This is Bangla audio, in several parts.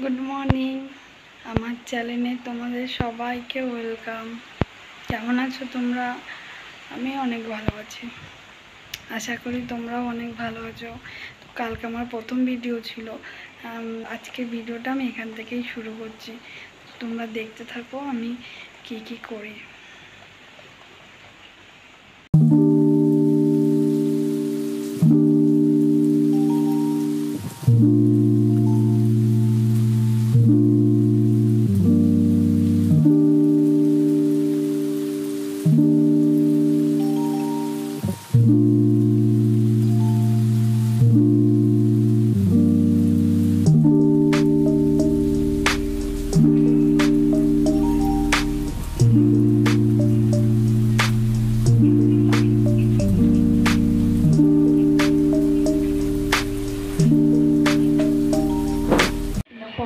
গুড মর্নিং, আমার চ্যানেলে তোমাদের সবাইকে ওয়েলকাম। কেমন আছো তোমরা? আমি অনেক ভালো আছি, আশা করি তোমরাও অনেক ভালো আছো। তো কালকে আমার প্রথম ভিডিও ছিল, আজকে ভিডিওটা আমি এখান থেকেই শুরু করছি। তোমরা দেখতে থাকো আমি কি করি।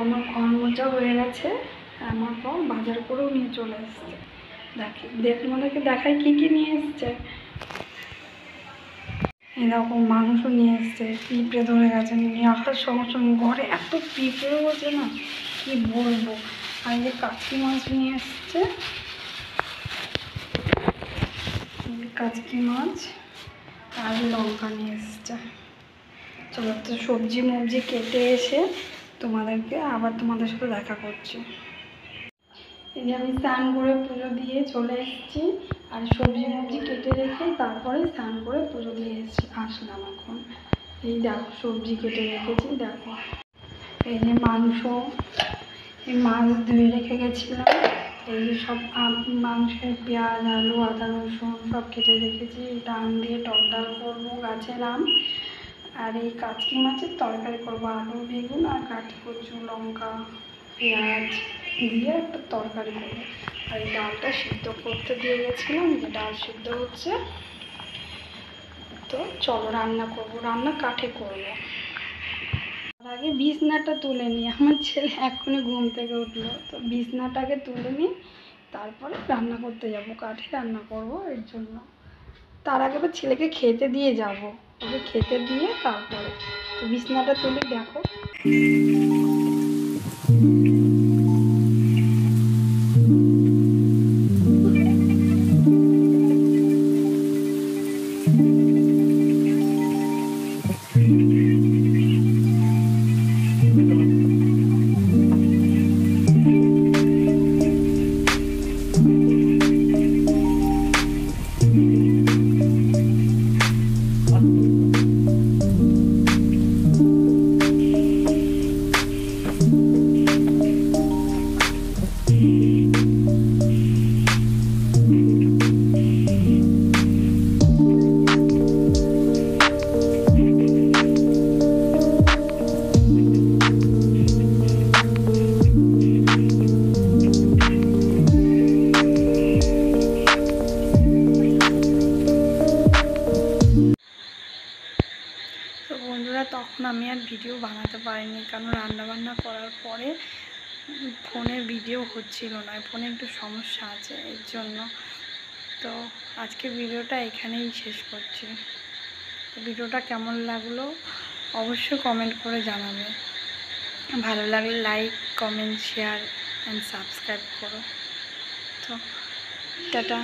আমার ঘর মোচা হয়ে গেছে, আমার পর বাজার করেও নিয়ে চলে এসছে। তোমাদেরকে দেখাই কি নিয়ে এসছে। এরকম মাংস নিয়ে এসছে, পিঁপড়ে ধরে গেছে, নিয়ে আসার সঙ্গে সঙ্গে ঘরে এত পিঁপড়ে হচ্ছে না কি বলবো। আর এই যে কাচকি মাছ নিয়ে এসছে, কাচকি মাছ আর লঙ্কা নিয়ে এসছে। চলো তো সবজি মবজি কেটে এসে তোমাদের সাথে দেখা করছি। এই যে আমি স্নান করে পুজো দিয়ে চলে এসেছি, আর সবজি মবজি কেটে রেখে তারপরে স্নান করে পুজো দিয়ে আসলাম। এখন এই দেখো সবজি কেটে রেখেছি, দেখো এই যে মাংস, এই মাছ ধুয়ে রেখে গেছিলাম। এই যে সব মাংসের পেঁয়াজ আলু আদা রসুন সব কেটে রেখেছি। ডাল দিয়ে টক ডাল করবো, গাছের আম। আর এই কাচকি মাছের তরকারি করবো, আলু বেগুন আর কাঠি কচু লঙ্কা পেঁয়াজ দিয়ে একটা তরকারি করবো। আর এই ডালটা সিদ্ধ করতে দিয়ে গেছিলাম, যে ডাল সিদ্ধ হচ্ছে। তো চলো রান্না করবো, রান্না কাঠে করবো। তার আগে বিছনাটা তুলে নিই, আমার ছেলে এখনই ঘুম থেকে উঠলো, তো বিছনাটাকে তুলে নিই, তারপরে রান্না করতে যাব, কাঠে রান্না করব। এর জন্য তার আগে তো ছেলেকে খেতে দিয়ে যাব, ওকে খেতে দিয়ে তারপরে তো বিছনাটা তুলে দেখো। তো বন্ধুরা, তখন আমি আর ভিডিও বানাতে পারিনি, কারণ রান্নাবান্না করার পরে ফোনে ভিডিও হচ্ছিল না, ফোনে একটু সমস্যা আছে, এর জন্য। তো আজকে ভিডিওটা এখানেই শেষ করছি। ভিডিওটা কেমন লাগলো অবশ্যই কমেন্ট করে জানাবে। ভালো লাগলে like comment share and subscribe করো। তো টাটা।